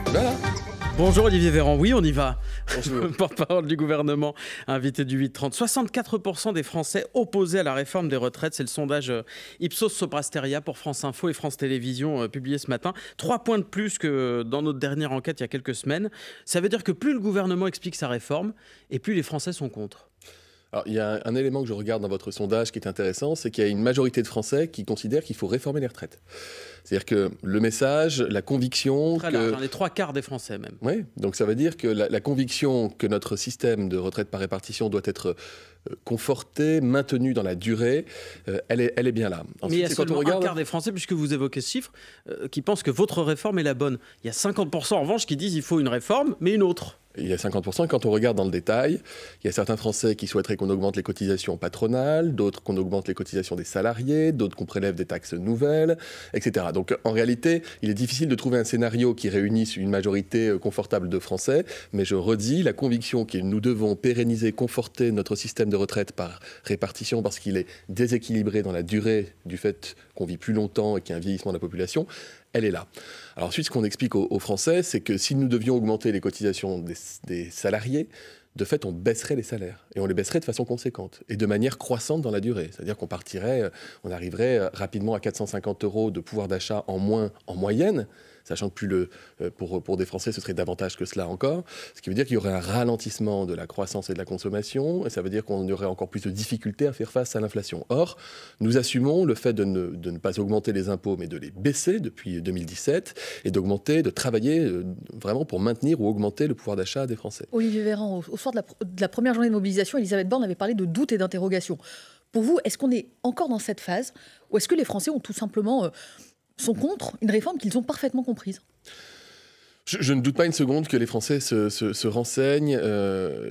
Voilà. Bonjour Olivier Véran, oui on y va. Bonjour. Porte-parole du gouvernement, invité du 8-30. 64% des Français opposés à la réforme des retraites, c'est le sondage Ipsos Soprasteria pour France Info et France Télévisions publié ce matin. 3 points de plus que dans notre dernière enquête il y a quelques semaines. Ça veut dire que plus le gouvernement explique sa réforme et plus les Français sont contre. Alors, il y a un élément que je regarde dans votre sondage qui est intéressant, c'est qu'il y a une majorité de Français qui considèrent qu'il faut réformer les retraites. C'est-à-dire que le message, la conviction... Très large, les 3/4 des Français même. Oui, donc ça veut dire que la conviction que notre système de retraite par répartition doit être conforté, maintenu dans la durée, elle est bien là. Ensuite, mais il y a seulement un quart des Français, puisque vous évoquez ce chiffre, qui pensent que votre réforme est la bonne. Il y a 50% en revanche qui disent qu'il faut une réforme, mais une autre. Il y a 50%, quand on regarde dans le détail, il y a certains Français qui souhaiteraient qu'on augmente les cotisations patronales, d'autres qu'on augmente les cotisations des salariés, d'autres qu'on prélève des taxes nouvelles, etc. Donc en réalité, il est difficile de trouver un scénario qui réunisse une majorité confortable de Français, mais je redis la conviction que nous devons pérenniser, conforter notre système de retraite par répartition parce qu'il est déséquilibré dans la durée du fait qu'on vit plus longtemps et qu'il y a un vieillissement de la population. Elle est là. Alors ensuite, ce qu'on explique aux Français, c'est que si nous devions augmenter les cotisations des salariés, de fait, on baisserait les salaires. Et on les baisserait de façon conséquente et de manière croissante dans la durée. C'est-à-dire qu'on on arriverait rapidement à 450 € de pouvoir d'achat en moins en moyenne, sachant que pour des Français, ce serait davantage que cela encore. Ce qui veut dire qu'il y aurait un ralentissement de la croissance et de la consommation, et ça veut dire qu'on aurait encore plus de difficultés à faire face à l'inflation. Or, nous assumons le fait de ne pas augmenter les impôts, mais de les baisser depuis 2017, et de travailler vraiment pour maintenir ou augmenter le pouvoir d'achat des Français. Olivier Véran, au soir de la première journée de mobilisation, Elisabeth Borne avait parlé de doute et d'interrogation. Pour vous, est-ce qu'on est encore dans cette phase, ou est-ce que les Français ont tout simplement... sont contre une réforme qu'ils ont parfaitement comprise? Je ne doute pas une seconde que les Français se renseignent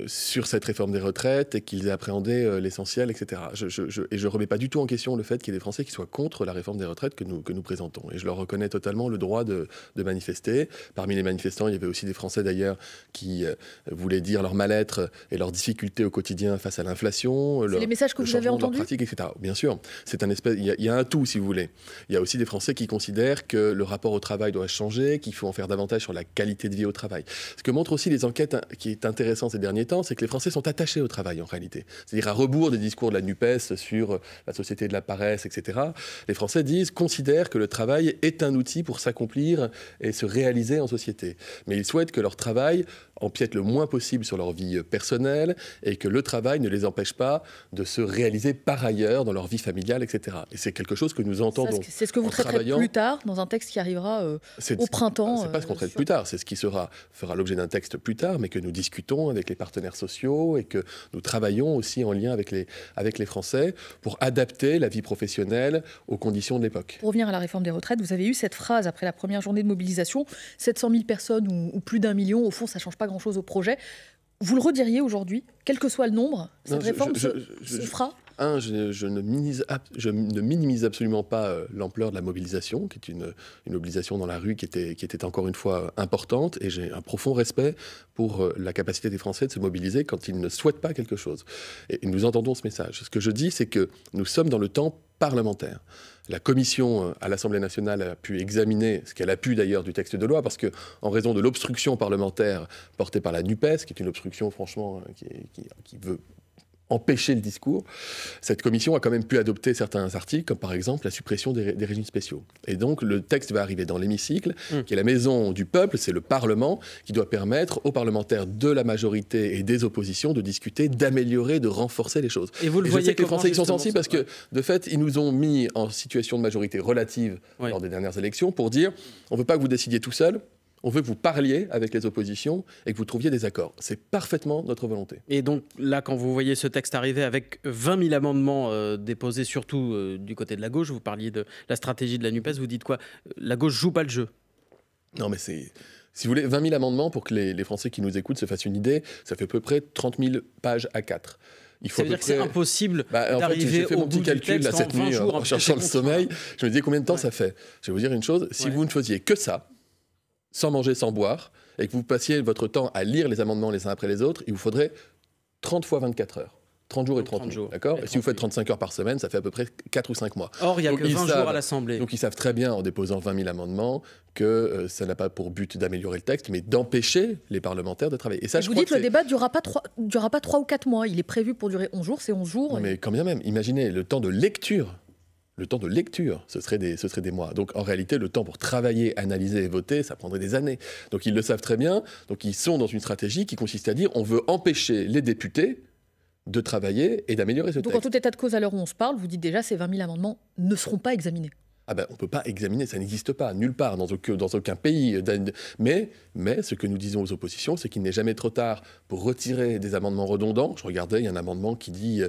sur cette réforme des retraites et qu'ils aient appréhendé l'essentiel, etc. Et je ne remets pas du tout en question le fait qu'il y ait des Français qui soient contre la réforme des retraites que nous présentons. Et je leur reconnais totalement le droit de manifester. Parmi les manifestants, il y avait aussi des Français d'ailleurs qui voulaient dire leur mal-être et leurs difficultés au quotidien face à l'inflation. C'est les messages que vous avez entendus ? Pratique, etc. Bien sûr, il y a un tout, si vous voulez. Il y a aussi des Français qui considèrent que le rapport au travail doit changer, qu'il faut en faire davantage sur la qualité de vie au travail. Ce que montrent aussi les enquêtes qui est intéressant ces derniers temps, c'est que les Français sont attachés au travail en réalité. C'est-à-dire à rebours des discours de la NUPES sur la société de la paresse, etc. Les Français considèrent que le travail est un outil pour s'accomplir et se réaliser en société. Mais ils souhaitent que leur travail empiète le moins possible sur leur vie personnelle et que le travail ne les empêche pas de se réaliser par ailleurs dans leur vie familiale, etc. Et c'est quelque chose que nous entendons. C'est ce que vous traiterez plus tard dans un texte qui arrivera au printemps. C'est pas ce qu'on traite plus tard, c'est ce qui fera l'objet d'un texte plus tard, mais que nous discutons avec les partenaires sociaux et que nous travaillons aussi en lien avec les Français pour adapter la vie professionnelle aux conditions de l'époque. Pour revenir à la réforme des retraites, vous avez eu cette phrase après la première journée de mobilisation, 700 000 personnes ou plus d'1 million, au fond ça ne change pas grand-chose au projet. Vous le rediriez aujourd'hui, quel que soit le nombre, cette réforme se fera ? Je ne minimise absolument pas l'ampleur de la mobilisation, qui est une mobilisation dans la rue qui était encore une fois importante, et j'ai un profond respect pour la capacité des Français de se mobiliser quand ils ne souhaitent pas quelque chose. Et nous entendons ce message. Ce que je dis, c'est que nous sommes dans le temps parlementaire. La commission à l'Assemblée nationale a pu examiner ce qu'elle a pu d'ailleurs du texte de loi, parce qu'en raison de l'obstruction parlementaire portée par la NUPES, qui est une obstruction franchement qui veut empêcher le discours, cette commission a quand même pu adopter certains articles, comme par exemple la suppression des régimes spéciaux. Et donc le texte va arriver dans l'hémicycle, qui est la maison du peuple, c'est le Parlement, qui doit permettre aux parlementaires de la majorité et des oppositions de discuter, d'améliorer, de renforcer les choses. Et vous le voyez, je sais que les Français ils sont sensibles parce que, de fait, ils nous ont mis en situation de majorité relative lors des dernières élections pour dire on ne veut pas que vous décidiez tout seul, on veut que vous parliez avec les oppositions et que vous trouviez des accords. C'est parfaitement notre volonté. Et donc là, quand vous voyez ce texte arriver avec 20 000 amendements déposés, surtout du côté de la gauche, vous parliez de la stratégie de la NUPES, vous dites quoi ? La gauche joue pas le jeu. Non, mais c'est... Si vous voulez, 20 000 amendements, pour que les Français qui nous écoutent se fassent une idée, ça fait à peu près 30 000 pages A4. Ça veut dire que c'est impossible d'arriver j'ai fait au mon petit bout calcul du texte cette nuit en cherchant le sommeil. Je me disais combien de temps ça fait. Je vais vous dire une chose, si vous ne faisiez que ça, sans manger, sans boire, et que vous passiez votre temps à lire les amendements les uns après les autres, il vous faudrait 30 fois 24 heures. 30 jours et 30 jours. D'accord ? Et si vous faites 35 heures par semaine, ça fait à peu près 4 ou 5 mois. Or, il n'y a que 20 jours à l'Assemblée. Donc ils savent très bien, en déposant 20 000 amendements, que ça n'a pas pour but d'améliorer le texte, mais d'empêcher les parlementaires de travailler. Et ça, vous dites que le débat ne durera pas 3 ou 4 mois. Il est prévu pour durer 11 jours, c'est 11 jours. Non, mais quand bien même, imaginez le temps de lecture. Le temps de lecture, ce serait des mois. Donc en réalité, le temps pour travailler, analyser et voter, ça prendrait des années. Donc ils le savent très bien. Donc ils sont dans une stratégie qui consiste à dire on veut empêcher les députés de travailler et d'améliorer ce texte. Donc en tout état de cause, à l'heure où on se parle, vous dites déjà ces 20 000 amendements ne seront pas examinés. Ah ben, on ne peut pas examiner, ça n'existe pas, nulle part, dans aucun pays. Mais ce que nous disons aux oppositions, c'est qu'il n'est jamais trop tard pour retirer des amendements redondants. Je regardais, il y a un amendement qui dit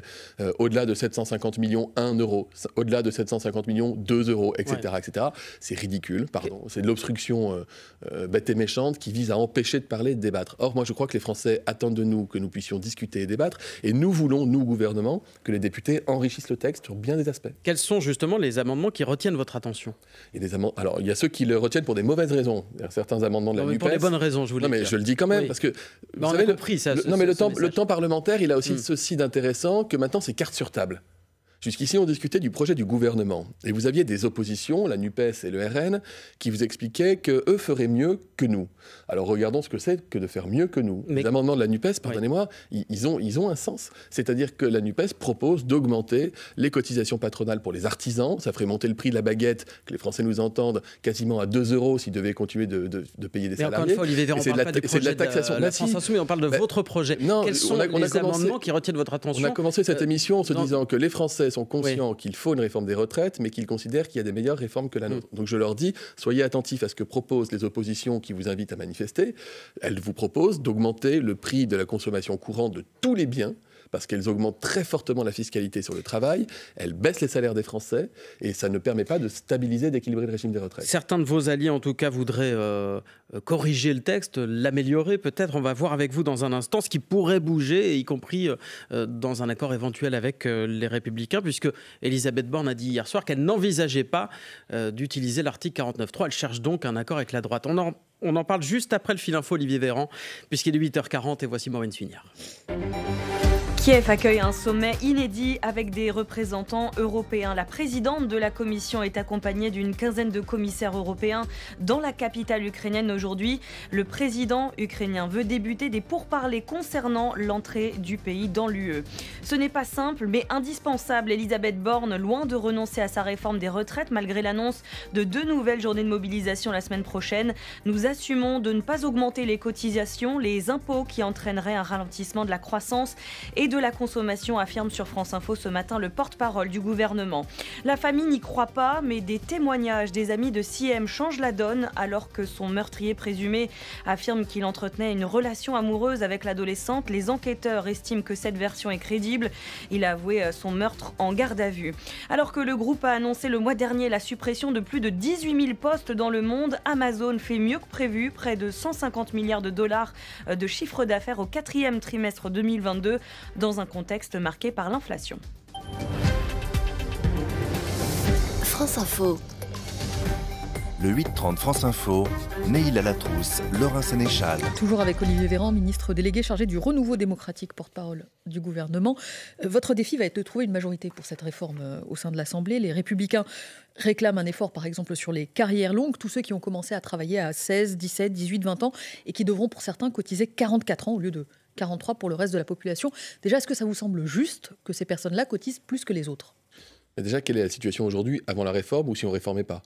au-delà de 750 millions, 1 euro, au-delà de 750 millions, 2 euros, etc. Ouais. etc. C'est ridicule, pardon. C'est de l'obstruction bête et méchante qui vise à empêcher de parler et de débattre. Or, moi, je crois que les Français attendent de nous que nous puissions discuter et débattre. Et nous voulons, nous, gouvernement, que les députés enrichissent le texte sur bien des aspects. Quels sont justement les amendements qui retiennent votre attention? Alors, il y a ceux qui le retiennent pour des mauvaises raisons. Certains amendements de la NUPES. Pour les bonnes raisons, je voulais dire. Non, mais je le dis quand même, parce que vous savez, le temps parlementaire, il a aussi ceci d'intéressant que maintenant, c'est carte sur table. Jusqu'ici, on discutait du projet du gouvernement. Et vous aviez des oppositions, la NUPES et le RN, qui vous expliquaient qu'eux feraient mieux que nous. Alors regardons ce que c'est que de faire mieux que nous. Les amendements de la NUPES, pardonnez-moi, ils ont un sens. C'est-à-dire que la NUPES propose d'augmenter les cotisations patronales pour les artisans. Ça ferait monter le prix de la baguette, que les Français nous entendent, quasiment à 2 euros s'ils devaient continuer de payer des salariés. Encore une fois, Olivier Véran, on ne parle pas du projet de la taxation de la France Insoumise, on parle de votre projet. Non, quels sont les amendements qui retiennent votre attention? On a commencé cette émission en se disant que les Français sont conscients qu'il faut une réforme des retraites, mais qu'ils considèrent qu'il y a des meilleures réformes que la nôtre. Donc je leur dis, soyez attentifs à ce que proposent les oppositions qui vous invitent à manifester. Elles vous proposent d'augmenter le prix de la consommation courante de tous les biens, parce qu'elles augmentent très fortement la fiscalité sur le travail, elles baissent les salaires des Français, et ça ne permet pas de stabiliser, d'équilibrer le régime des retraites. Certains de vos alliés, en tout cas, voudraient corriger le texte, l'améliorer peut-être. On va voir avec vous dans un instant ce qui pourrait bouger, y compris dans un accord éventuel avec les Républicains, puisque Elisabeth Borne a dit hier soir qu'elle n'envisageait pas d'utiliser l'article 49.3. Elle cherche donc un accord avec la droite. On en parle juste après le fil info, Olivier Véran, puisqu'il est 8h40, et voici Maureen Suignard. Kiev accueille un sommet inédit avec des représentants européens. La présidente de la Commission est accompagnée d'une quinzaine de commissaires européens dans la capitale ukrainienne aujourd'hui. Le président ukrainien veut débuter des pourparlers concernant l'entrée du pays dans l'UE. Ce n'est pas simple, mais indispensable. Elisabeth Borne, loin de renoncer à sa réforme des retraites, malgré l'annonce de 2 nouvelles journées de mobilisation la semaine prochaine. Nous assumons de ne pas augmenter les cotisations, les impôts qui entraîneraient un ralentissement de la croissance et de la consommation, affirme sur France Info ce matin le porte-parole du gouvernement. La famille n'y croit pas, mais des témoignages des amis de Siem changent la donne alors que son meurtrier présumé affirme qu'il entretenait une relation amoureuse avec l'adolescente. Les enquêteurs estiment que cette version est crédible. Il a avoué son meurtre en garde à vue. Alors que le groupe a annoncé le mois dernier la suppression de plus de 18 000 postes dans le monde, Amazon fait mieux que prévu, près de 150 milliards de dollars de chiffre d'affaires au 4e trimestre 2022, dans un contexte marqué par l'inflation. France Info. Le 8h30 France Info, Neil Alatrousse, Laurent Sénéchal. Toujours avec Olivier Véran, ministre délégué chargé du renouveau démocratique, porte-parole du gouvernement. Votre défi va être de trouver une majorité pour cette réforme au sein de l'Assemblée. Les Républicains réclament un effort, par exemple, sur les carrières longues, tous ceux qui ont commencé à travailler à 16, 17, 18, 20 ans et qui devront pour certains cotiser 44 ans au lieu de 43 pour le reste de la population. Déjà, est-ce que ça vous semble juste que ces personnes-là cotisent plus que les autres? Déjà, quelle est la situation aujourd'hui avant la réforme ou si on ne réformait pas?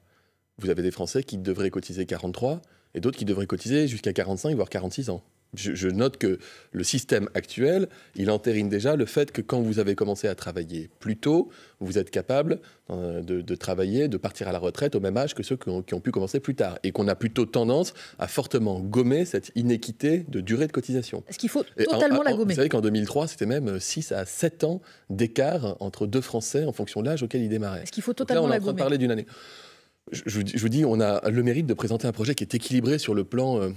Vous avez des Français qui devraient cotiser 43 et d'autres qui devraient cotiser jusqu'à 45, voire 46 ans. Je note que le système actuel, il entérine déjà le fait que quand vous avez commencé à travailler plus tôt, vous êtes capable de travailler, de partir à la retraite au même âge que ceux qui ont pu commencer plus tard. Et qu'on a plutôt tendance à fortement gommer cette inéquité de durée de cotisation. Est-ce qu'il faut totalement la gommer? Vous savez qu'en 2003, c'était même 6 à 7 ans d'écart entre 2 Français en fonction de l'âge auquel ils démarraient. Est-ce qu'il faut totalement la gommer? On est en train de parler d'une année. Je vous dis, on a le mérite de présenter un projet qui est équilibré sur le plan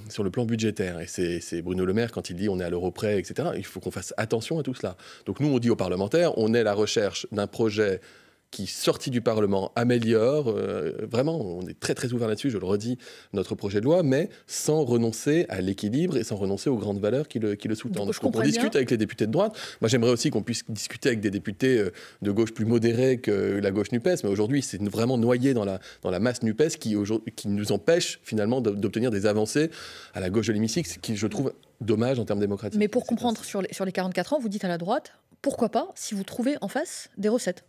budgétaire. Et c'est Bruno Le Maire, quand il dit on est à l'euro près, etc., il faut qu'on fasse attention à tout cela. Donc nous, on dit aux parlementaires, on est à la recherche d'un projet qui, sorti du Parlement, améliore, vraiment, on est très très ouvert là-dessus, je le redis, notre projet de loi, mais sans renoncer à l'équilibre et sans renoncer aux grandes valeurs qui le sous-tendent. Donc on discute avec les députés de droite. Moi, j'aimerais aussi qu'on puisse discuter avec des députés de gauche plus modérés que la gauche NUPES, mais aujourd'hui, c'est vraiment noyé dans la masse NUPES qui nous empêche finalement d'obtenir des avancées à la gauche de l'hémicycle, ce qui, je trouve, dommage en termes démocratiques. Mais pour comprendre, sur les 44 ans, vous dites à la droite, pourquoi pas si vous trouvez en face des recettes?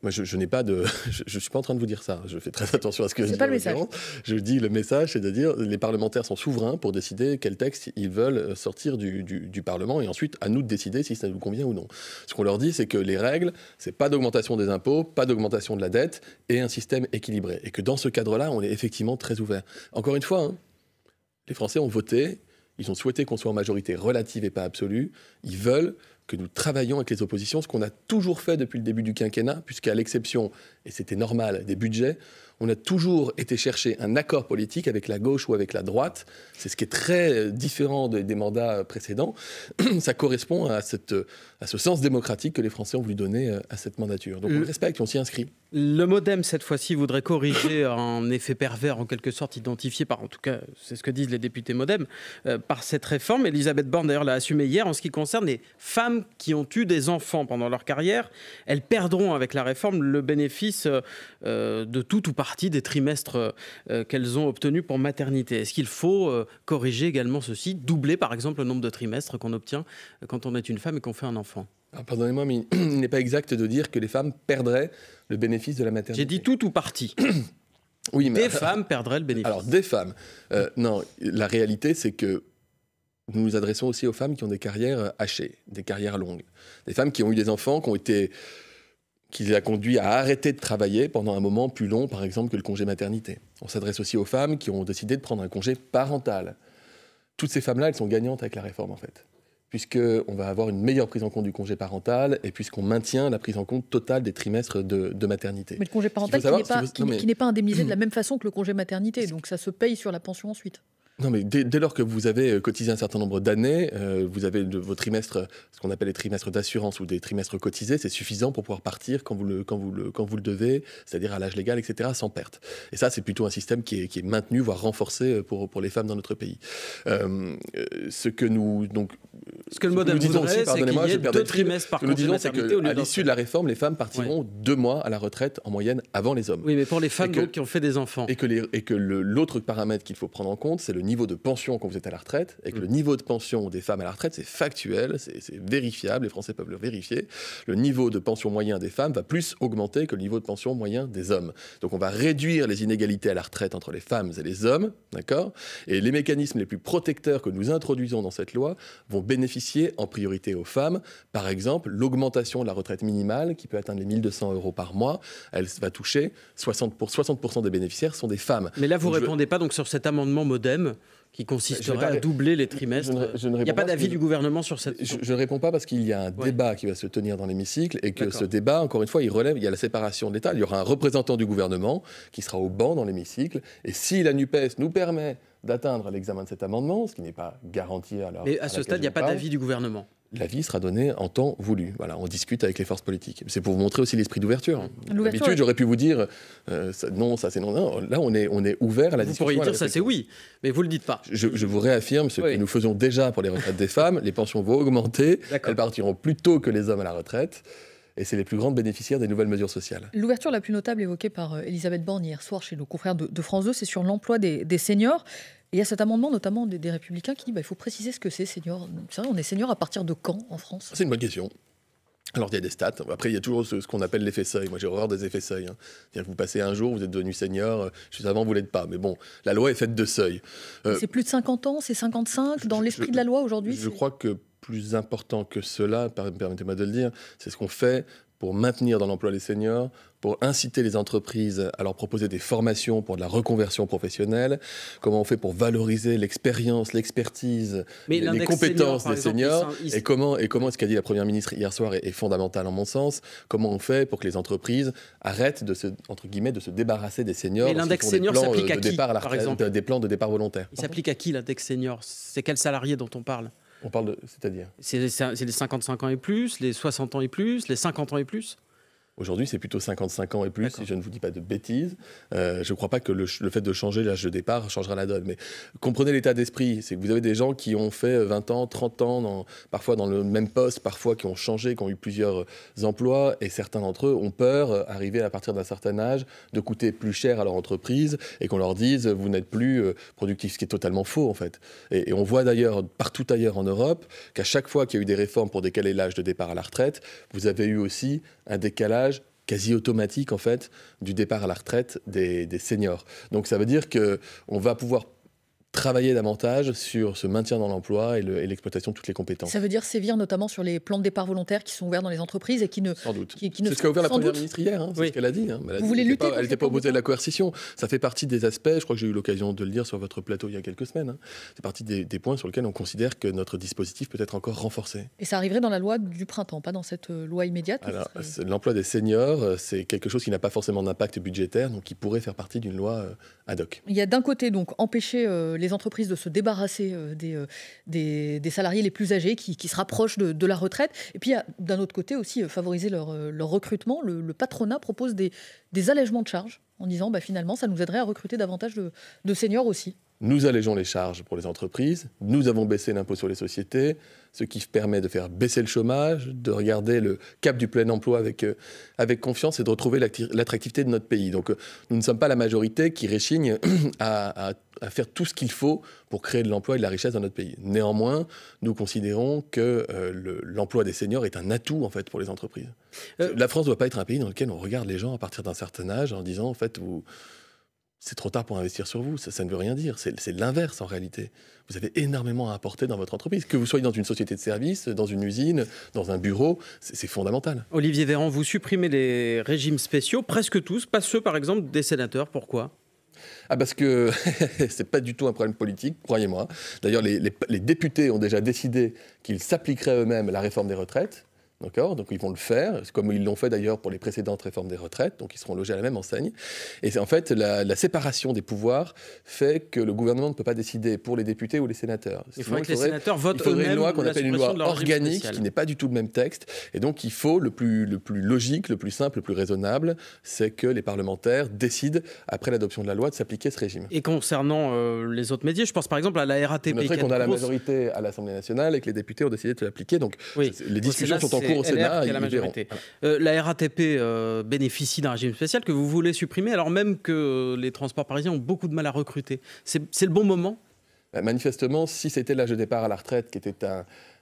Moi, je n'ai pas de. Je ne suis pas en train de vous dire ça. Je fais très attention à ce que je dis. C'est pas le message. Je dis le message, c'est de dire les parlementaires sont souverains pour décider quel texte ils veulent sortir du Parlement et ensuite à nous de décider si ça nous convient ou non. Ce qu'on leur dit, c'est que les règles, c'est pas d'augmentation des impôts, pas d'augmentation de la dette et un système équilibré. Et que dans ce cadre-là, on est effectivement très ouvert. Encore une fois, les Français ont voté, ils ont souhaité qu'on soit en majorité relative et pas absolue. Ils veulent que nous travaillions avec les oppositions, ce qu'on a toujours fait depuis le début du quinquennat, puisqu'à l'exception, et c'était normal, des budgets, on a toujours été chercher un accord politique avec la gauche ou avec la droite. C'est ce qui est très différent des mandats précédents. Ça correspond à ce sens démocratique que les Français ont voulu donner à cette mandature. Donc on le respecte, on s'y inscrit. Le MoDem, cette fois-ci, voudrait corriger un effet pervers, en quelque sorte identifié par, en tout cas, c'est ce que disent les députés MoDem, par cette réforme. Elisabeth Borne, d'ailleurs, l'a assumé hier. En ce qui concerne les femmes qui ont eu des enfants pendant leur carrière, elles perdront avec la réforme le bénéfice de tout ou partie des trimestres qu'elles ont obtenus pour maternité. Est-ce qu'il faut corriger également ceci, doubler par exemple le nombre de trimestres qu'on obtient quand on est une femme et qu'on fait un enfant? Alors, pardonnez-moi, mais il n'est pas exact de dire que les femmes perdraient le bénéfice de la maternité. J'ai dit tout ou partie. Oui, mais des femmes perdraient le bénéfice. Alors, des femmes. Non, la réalité, c'est que nous nous adressons aussi aux femmes qui ont des carrières hachées, des carrières longues. Des femmes qui ont eu des enfants, qui les a conduits à arrêter de travailler pendant un moment plus long, par exemple, que le congé maternité. On s'adresse aussi aux femmes qui ont décidé de prendre un congé parental. Toutes ces femmes-là, elles sont gagnantes avec la réforme, en fait, puisqu'on va avoir une meilleure prise en compte du congé parental et puisqu'on maintient la prise en compte totale des trimestres de maternité. Mais le congé parental qui n'est pas indemnisé de la même façon que le congé maternité, donc ça se paye sur la pension ensuite. Non, mais dès lors que vous avez cotisé un certain nombre d'années, vous avez vos trimestres, ce qu'on appelle les trimestres d'assurance ou des trimestres cotisés, c'est suffisant pour pouvoir partir quand vous le devez, c'est-à-dire à l'âge légal, etc., sans perte. Et ça, c'est plutôt un système qui est maintenu, voire renforcé pour les femmes dans notre pays. Ce que le MoDem voudrait, c'est qu'il y ait 2 trimestres par congé maternité au lieu à l'issue de la réforme, les femmes partiront 2 mois à la retraite en moyenne avant les hommes. Oui, mais pour les femmes qui ont fait des enfants. Et que l'autre paramètre qu'il faut prendre en compte, c'est le niveau de pension quand vous êtes à la retraite, et que le niveau de pension des femmes à la retraite, c'est factuel, c'est vérifiable, les Français peuvent le vérifier. Le niveau de pension moyen des femmes va plus augmenter que le niveau de pension moyen des hommes. Donc on va réduire les inégalités à la retraite entre les femmes et les hommes, d'accord ? Et les mécanismes les plus protecteurs que nous introduisons dans cette loi vont bénéficier en priorité aux femmes. Par exemple, l'augmentation de la retraite minimale, qui peut atteindre les 1 200 € par mois, elle va toucher 60% des bénéficiaires sont des femmes. Mais là, vous ne répondez pas donc sur cet amendement MoDem qui consisterait à doubler les trimestres. Il n'y a pas d'avis du gouvernement sur cette... Je ne réponds pas parce qu'il y a un débat qui va se tenir dans l'hémicycle et que ce débat, encore une fois, il y a la séparation de l'État. Il y aura un représentant du gouvernement qui sera au banc dans l'hémicycle. Et si la NUPES nous permet d'atteindre l'examen de cet amendement, ce qui n'est pas garanti à l'heure. Mais à ce stade, il n'y a pas d'avis du gouvernement. L'avis sera donné en temps voulu. Voilà, on discute avec les forces politiques. C'est pour vous montrer aussi l'esprit d'ouverture. D'habitude, j'aurais pu vous dire non, ça c'est non. Non. Là, on est ouvert à la discussion. Vous pourriez dire ça c'est oui, mais vous le dites pas. Je vous réaffirme ce que nous faisons déjà pour les retraites des femmes. Les pensions vont augmenter. Elles partiront plus tôt que les hommes à la retraite. Et c'est les plus grandes bénéficiaires des nouvelles mesures sociales. L'ouverture la plus notable évoquée par Elisabeth Borne hier soir chez nos confrères de France 2, c'est sur l'emploi des seniors. Et il y a cet amendement, notamment des Républicains, qui dit il faut préciser ce que c'est, senior. C'est vrai, on est senior à partir de quand en France ? C'est une bonne question. Alors, il y a des stats. Après, il y a toujours ce qu'on appelle l'effet seuil. Moi, j'ai horreur des effets seuil. C'est-à-dire que vous passez un jour, vous êtes devenu senior, juste avant, vous ne l'êtes pas. Mais bon, la loi est faite de seuils. C'est plus de 50 ans, c'est 55 dans l'esprit de la loi aujourd'hui. Je crois que plus important que cela, permettez-moi de le dire, c'est ce qu'on fait pour maintenir dans l'emploi les seniors, pour inciter les entreprises à leur proposer des formations pour de la reconversion professionnelle, comment on fait pour valoriser l'expérience, l'expertise, les compétences des seniors, et comment ce qu'a dit la Première ministre hier soir est fondamental en mon sens, comment on fait pour que les entreprises arrêtent de se débarrasser des seniors. Mais l'index senior s'applique à qui, par exemple ? Des plans de départ volontaire. Il s'applique à qui l'index senior ? C'est quel salarié dont on parle ? On parle c'est-à-dire ? C'est les 55 ans et plus, les 60 ans et plus, les 50 ans et plus ? Aujourd'hui, c'est plutôt 55 ans et plus, si je ne vous dis pas de bêtises. Je ne crois pas que le fait de changer l'âge de départ changera la donne. Mais comprenez l'état d'esprit. C'est que vous avez des gens qui ont fait 20 ans, 30 ans, parfois dans le même poste, parfois qui ont changé, qui ont eu plusieurs emplois. Et certains d'entre eux ont peur, arriver à partir d'un certain âge, de coûter plus cher à leur entreprise et qu'on leur dise « vous n'êtes plus productif », ce qui est totalement faux en fait. Et on voit d'ailleurs partout ailleurs en Europe qu'à chaque fois qu'il y a eu des réformes pour décaler l'âge de départ à la retraite, vous avez eu aussi un décalage quasi automatique en fait du départ à la retraite des seniors. Donc ça veut dire qu'on va pouvoir travailler davantage sur ce maintien dans l'emploi et l'exploitation de toutes les compétences. Ça veut dire sévir notamment sur les plans de départ volontaires qui sont ouverts dans les entreprises et qui ne... Sans doute. C'est ce qu'a ouvert la Première ministre hier, c'est ce qu'elle a dit. Vous voulez lutter Elle n'était pas opposée à la coercition. Ça fait partie des aspects, je crois que j'ai eu l'occasion de le dire sur votre plateau il y a quelques semaines, c'est partie des points sur lesquels on considère que notre dispositif peut être encore renforcé. Et ça arriverait dans la loi du printemps, pas dans cette loi immédiate? Alors, l'emploi des seniors, c'est quelque chose qui n'a pas forcément d'impact budgétaire, donc qui pourrait faire partie d'une loi ad hoc. Il y a d'un côté donc empêcher les entreprises de se débarrasser des salariés les plus âgés qui se rapprochent de la retraite. Et puis, il y a d'un autre côté aussi favoriser leur recrutement. Le patronat propose des allègements de charges en disant finalement, ça nous aiderait à recruter davantage de seniors aussi. Nous allégeons les charges pour les entreprises, nous avons baissé l'impôt sur les sociétés, ce qui permet de faire baisser le chômage, de regarder le cap du plein emploi avec confiance et de retrouver l'attractivité de notre pays. Donc nous ne sommes pas la majorité qui réchigne à faire tout ce qu'il faut pour créer de l'emploi et de la richesse dans notre pays. Néanmoins, nous considérons que l'emploi des seniors est un atout en fait, pour les entreprises. La France ne doit pas être un pays dans lequel on regarde les gens à partir d'un certain âge en disant en fait, c'est trop tard pour investir sur vous, ça ne veut rien dire. C'est l'inverse en réalité. Vous avez énormément à apporter dans votre entreprise. Que vous soyez dans une société de service, dans une usine, dans un bureau, c'est fondamental. Olivier Véran, vous supprimez les régimes spéciaux, presque tous, pas ceux par exemple des sénateurs. Pourquoi ? Parce que c'est pas du tout un problème politique, croyez-moi. D'ailleurs, les députés ont déjà décidé qu'ils s'appliqueraient eux-mêmes la réforme des retraites. D'accord ? Donc ils vont le faire, comme ils l'ont fait d'ailleurs pour les précédentes réformes des retraites, donc ils seront logés à la même enseigne. Et en fait, la séparation des pouvoirs fait que le gouvernement ne peut pas décider pour les députés ou les sénateurs. Il faudrait que les sénateurs votent eux-mêmes. Il faudrait une loi qu'on appelle une loi organique, spécial. qui n'est pas du tout le même texte. Et donc il faut le plus logique, le plus simple, le plus raisonnable, c'est que les parlementaires décident, après l'adoption de la loi, de s'appliquer ce régime. Et concernant les autres médias, je pense par exemple à la RATP. Vous noterez qu'on a la majorité à l'Assemblée nationale et que les députés ont décidé de l'appliquer. Donc les discussions sont en cours au Sénat. La majorité. La RATP bénéficie d'un régime spécial que vous voulez supprimer, alors même que les transports parisiens ont beaucoup de mal à recruter. C'est le bon moment ? Manifestement, si c'était l'âge de départ à la retraite qui était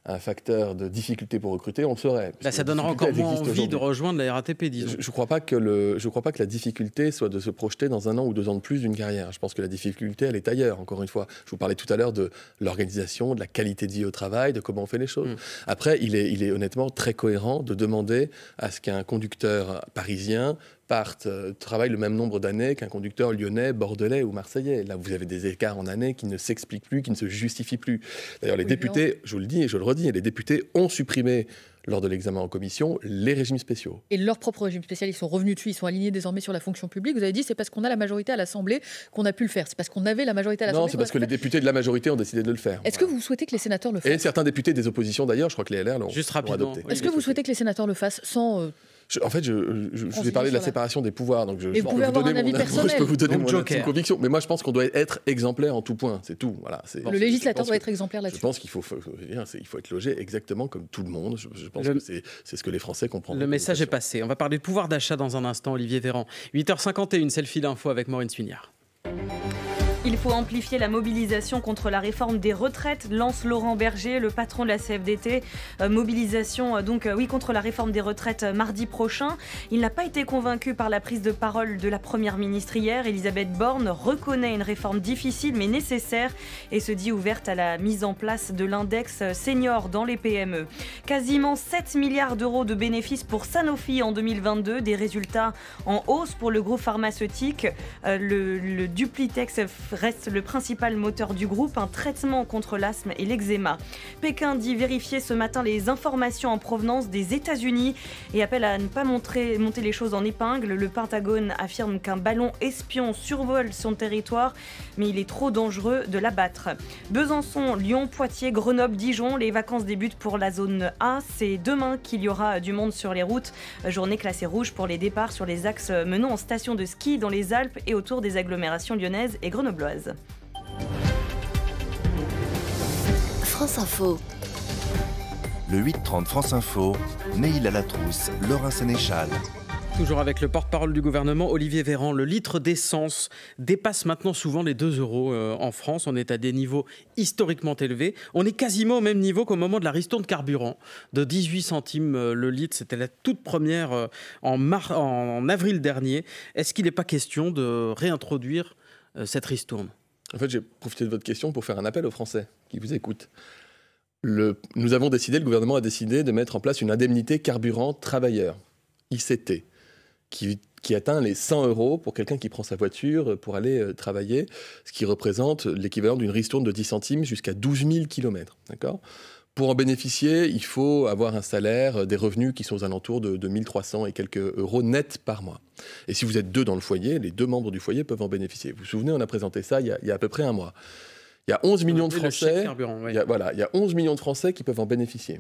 un facteur de difficulté pour recruter, on le saurait. Ça donnera encore moins envie de rejoindre la RATP, disons. Je ne crois pas que la difficulté soit de se projeter dans 1 an ou 2 ans de plus d'une carrière. Je pense que la difficulté, elle est ailleurs, encore une fois. Je vous parlais tout à l'heure de l'organisation, de la qualité de vie au travail, de comment on fait les choses. Après, il est honnêtement très cohérent de demander à ce qu'un conducteur parisien travaille le même nombre d'années qu'un conducteur lyonnais, bordelais ou marseillais. Là, vous avez des écarts en années qui ne s'expliquent plus, qui ne se justifient plus. D'ailleurs, les députés, je vous le dis et je le redis, les députés ont supprimé lors de l'examen en commission, les régimes spéciaux. Et leur propre régime spécial, ils sont revenus dessus, ils sont alignés désormais sur la fonction publique. Vous avez dit, c'est parce qu'on a la majorité à l'Assemblée qu'on a pu le faire. C'est parce qu'on avait la majorité à l'Assemblée. Non, c'est parce que les députés de la majorité ont décidé de le faire. Est-ce que vous souhaitez que les sénateurs le fassent ? Et certains députés des oppositions d'ailleurs, je crois que les LR l'ont adopté. Est-ce que vous souhaitez que les sénateurs le fassent sans... En fait, je vous ai parlé de la séparation des pouvoirs, donc je vous pouvez avoir un avis personnel. Je peux vous donner mon conviction, mais moi je pense qu'on doit être exemplaire en tout point, c'est tout. Voilà, le législateur doit être exemplaire là-dessus. Je pense qu'il faut être logé exactement comme tout le monde. Je pense que c'est ce que les Français comprennent. Le message est passé. On va parler de pouvoir d'achat dans un instant, Olivier Véran. 8h51, c'est le fil d'info avec Maureen Suignard. Il faut amplifier la mobilisation contre la réforme des retraites, lance Laurent Berger, le patron de la CFDT. Mobilisation contre la réforme des retraites mardi prochain. Il n'a pas été convaincu par la prise de parole de la Première ministre hier. Elisabeth Borne reconnaît une réforme difficile mais nécessaire et se dit ouverte à la mise en place de l'index senior dans les PME. Quasiment 7 milliards d'euros de bénéfices pour Sanofi en 2022, des résultats en hausse pour le groupe pharmaceutique. Le Duplitex reste le principal moteur du groupe, un traitement contre l'asthme et l'eczéma. Pékin dit vérifier ce matin les informations en provenance des États-Unis et appelle à ne pas monter les choses en épingle. Le Pentagone affirme qu'un ballon espion survole son territoire, mais il est trop dangereux de l'abattre. Besançon, Lyon, Poitiers, Grenoble, Dijon, les vacances débutent pour la zone A. C'est demain qu'il y aura du monde sur les routes. Journée classée rouge pour les départs sur les axes menant en station de ski dans les Alpes et autour des agglomérations lyonnaises et grenobloises. France Info. Le 8-30 France Info, Neil Alatrousse, Laurent Sénéchal. Toujours avec le porte-parole du gouvernement, Olivier Véran, le litre d'essence dépasse maintenant souvent les 2 € en France. On est à des niveaux historiquement élevés. On est quasiment au même niveau qu'au moment de la ristourne carburant de 18 centimes le litre. C'était la toute première en avril dernier. Est-ce qu'il n'est pas question de réintroduire cette ristourne ? En fait, j'ai profité de votre question pour faire un appel aux Français qui vous écoutent. Le gouvernement a décidé de mettre en place une indemnité carburant travailleur, ICT, qui atteint les 100 € pour quelqu'un qui prend sa voiture pour aller travailler, ce qui représente l'équivalent d'une ristourne de 10 centimes jusqu'à 12 000 km. D'accord ? Pour en bénéficier, il faut avoir un salaire, des revenus qui sont aux alentours de 1 300 et quelques euros net par mois. Et si vous êtes 2 dans le foyer, les 2 membres du foyer peuvent en bénéficier. Vous vous souvenez, on a présenté ça il y a à peu près un mois. Il y a 11 millions de Français, il y a 11 millions de Français qui peuvent en bénéficier.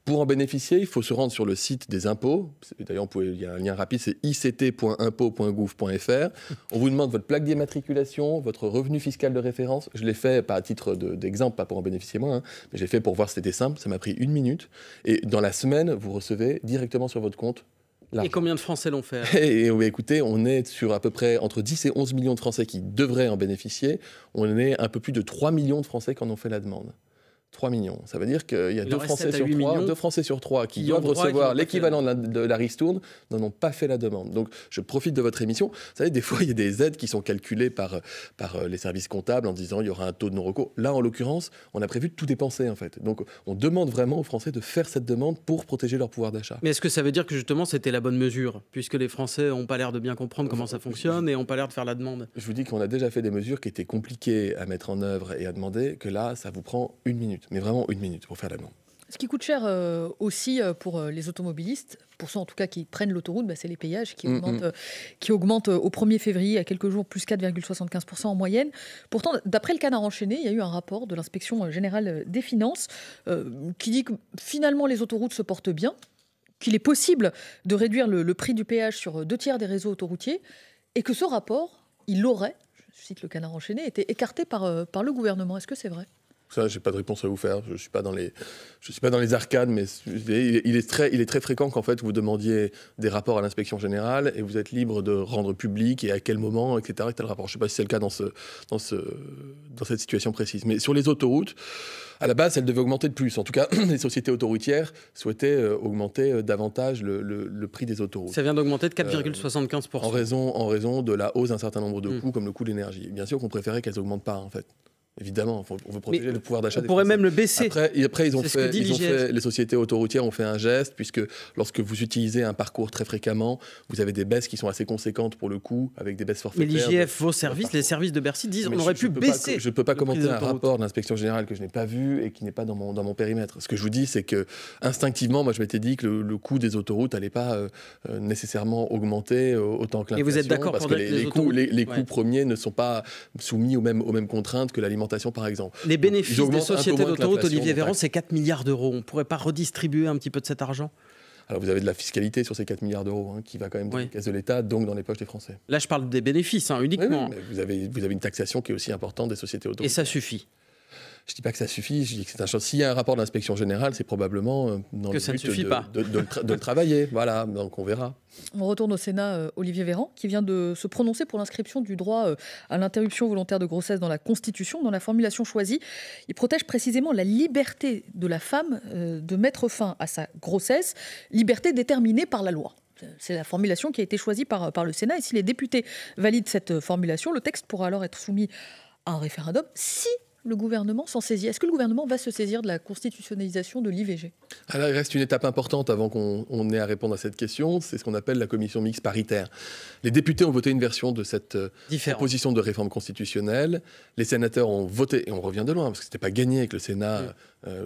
Pour en bénéficier, il faut se rendre sur le site des impôts. D'ailleurs, il y a un lien rapide, c'est ict.impôts.gouv.fr. On vous demande votre plaque d'immatriculation, votre revenu fiscal de référence. Je l'ai fait pas à titre d'exemple, pas pour en bénéficier moi, mais j'ai fait pour voir si c'était simple. Ça m'a pris 1 minute. Et dans la semaine, vous recevez directement sur votre compte l'argent. Et combien de Français l'ont fait ? Et écoutez, on est sur à peu près entre 10 et 11 millions de Français qui devraient en bénéficier. On est un peu plus de 3 millions de Français qui en ont fait la demande. 3 millions. Ça veut dire qu'il y a 2 Français sur 3 qui doivent recevoir l'équivalent de la ristourne n'en ont pas fait la demande. Donc, je profite de votre émission. Vous savez, des fois, il y a des aides qui sont calculées par les services comptables en disant il y aura un taux de non-recours. Là, en l'occurrence, on a prévu de tout dépenser, en fait. Donc, on demande vraiment aux Français de faire cette demande pour protéger leur pouvoir d'achat. Mais est-ce que ça veut dire que, justement, c'était la bonne mesure, puisque les Français n'ont pas l'air de bien comprendre comment ça fonctionne et n'ont pas l'air de faire la demande ? Je vous dis qu'on a déjà fait des mesures qui étaient compliquées à mettre en œuvre et à demander, que là, ça vous prend 1 minute. Mais vraiment 1 minute pour faire la demande. Ce qui coûte cher aussi pour les automobilistes, pour ceux en tout cas qui prennent l'autoroute, c'est les péages qui augmentent au 1er février à quelques jours, plus 4,75% en moyenne. Pourtant, d'après le Canard enchaîné, il y a eu un rapport de l'Inspection générale des finances qui dit que finalement les autoroutes se portent bien, qu'il est possible de réduire le prix du péage sur 2 tiers des réseaux autoroutiers et que ce rapport, il aurait, je cite le Canard enchaîné, été écarté par le gouvernement. Est-ce que c'est vrai ? Ça, j'ai pas de réponse à vous faire. Je suis pas dans les arcades, mais il est très fréquent qu'en fait vous demandiez des rapports à l'inspection générale et vous êtes libre de rendre public et à quel moment, etc. Et tel rapport. Je sais pas si c'est le cas dans cette situation précise. Mais sur les autoroutes, à la base, elles devaient augmenter de plus. En tout cas, les sociétés autoroutières souhaitaient augmenter davantage le prix des autoroutes. Ça vient d'augmenter de 4,75%. En raison de la hausse d'un certain nombre de coûts, comme le coût de l'énergie. Bien sûr qu'on préférait qu'elles augmentent pas, en fait. Évidemment, on veut protéger le pouvoir d'achat des Français. On pourrait même le baisser. Après les sociétés autoroutières ont fait un geste, puisque lorsque vous utilisez un parcours très fréquemment, vous avez des baisses qui sont assez conséquentes pour le coup, avec des baisses forfaitaires. Mais l'IGF, les services de Bercy disent qu'on aurait pu baisser. Je ne peux pas commenter un rapport de l'inspection générale que je n'ai pas vu et qui n'est pas dans mon périmètre. Ce que je vous dis, c'est que instinctivement, moi je m'étais dit que le coût des autoroutes n'allait pas nécessairement augmenter autant que l'inflation. Et vous êtes d'accord parce pour que les coûts premiers ne sont pas soumis aux mêmes contraintes que l'alimentation, par exemple. Les bénéfices des sociétés d'autoroute, Olivier Véran, c'est 4 milliards d'euros. On ne pourrait pas redistribuer un petit peu de cet argent ? Alors vous avez de la fiscalité sur ces 4 milliards d'euros qui va quand même dans les caisses de l'État, donc dans les poches des Français. Là, je parle des bénéfices uniquement. Oui, mais vous avez une taxation qui est aussi importante des sociétés autoroutes. Et ça suffit ? Je ne dis pas que ça suffit, je dis que c'est un chose. S'il y a un rapport de l'inspection générale, c'est probablement dans le but de le travailler. Voilà, donc on verra. On retourne au Sénat, Olivier Véran, qui vient de se prononcer pour l'inscription du droit à l'interruption volontaire de grossesse dans la Constitution. Dans la formulation choisie, il protège précisément la liberté de la femme de mettre fin à sa grossesse, liberté déterminée par la loi. C'est la formulation qui a été choisie par le Sénat. Et si les députés valident cette formulation, le texte pourra alors être soumis à un référendum si le gouvernement s'en saisit? Est-ce que le gouvernement va se saisir de la constitutionnalisation de l'IVG? Alors, il reste une étape importante avant qu'on ait à répondre à cette question, c'est ce qu'on appelle la commission mixte paritaire. Les députés ont voté une version de cette proposition de réforme constitutionnelle. Les sénateurs ont voté, et on revient de loin, parce que ce n'était pas gagné avec le Sénat,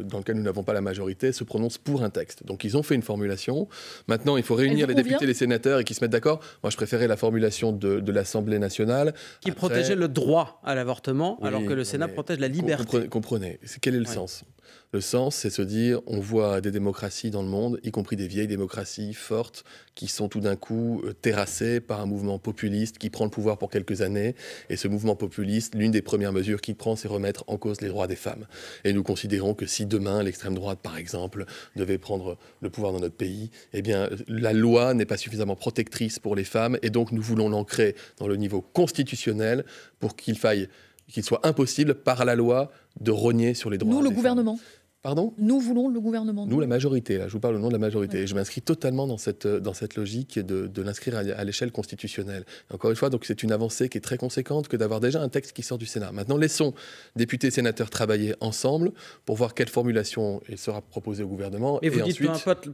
dans lequel nous n'avons pas la majorité, se prononce pour un texte. Donc ils ont fait une formulation. Maintenant, il faut réunir les députés et les sénateurs et qu'ils se mettent d'accord. Moi, je préférais la formulation de l'Assemblée nationale. Qui protégeait le droit à l'avortement, alors que le Sénat protège la liberté. Comprenez. Quel est le sens? Le sens, c'est se dire, on voit des démocraties dans le monde, y compris des vieilles démocraties fortes, qui sont tout d'un coup terrassées par un mouvement populiste qui prend le pouvoir pour quelques années. Et ce mouvement populiste, l'une des premières mesures qu'il prend, c'est remettre en cause les droits des femmes. Et nous considérons que si demain, l'extrême droite, par exemple, devait prendre le pouvoir dans notre pays, eh bien, la loi n'est pas suffisamment protectrice pour les femmes. Et donc, nous voulons l'ancrer dans le niveau constitutionnel pour qu'il soit impossible par la loi de rogner sur les droits des femmes. Nous, le gouvernement. Pardon ? Nous voulons le gouvernement. Nous, la majorité. Là, je vous parle au nom de la majorité. Ouais. Et je m'inscris totalement dans cette logique de l'inscrire à l'échelle constitutionnelle. Et encore une fois, donc, c'est une avancée qui est très conséquente que d'avoir déjà un texte qui sort du Sénat. Maintenant, laissons députés et sénateurs travailler ensemble pour voir quelle formulation il sera proposée au gouvernement. Et vous dites,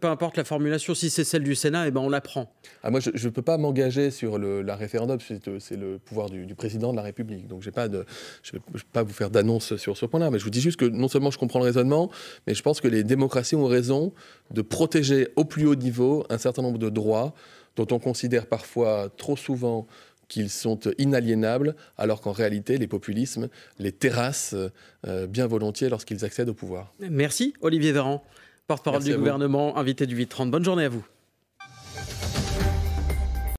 peu importe la formulation, si c'est celle du Sénat, eh ben on la prend. Moi, je ne peux pas m'engager sur la référendum, c'est le pouvoir du président de la République. Donc, je ne vais pas vous faire d'annonce sur ce point-là. Mais je vous dis juste que non seulement je comprends le raisonnement, mais je pense que les démocraties ont raison de protéger au plus haut niveau un certain nombre de droits dont on considère parfois trop souvent qu'ils sont inaliénables, alors qu'en réalité, les populismes les terrassent bien volontiers lorsqu'ils accèdent au pouvoir. Merci Olivier Véran, porte-parole du gouvernement, invité du 8h30. Bonne journée à vous.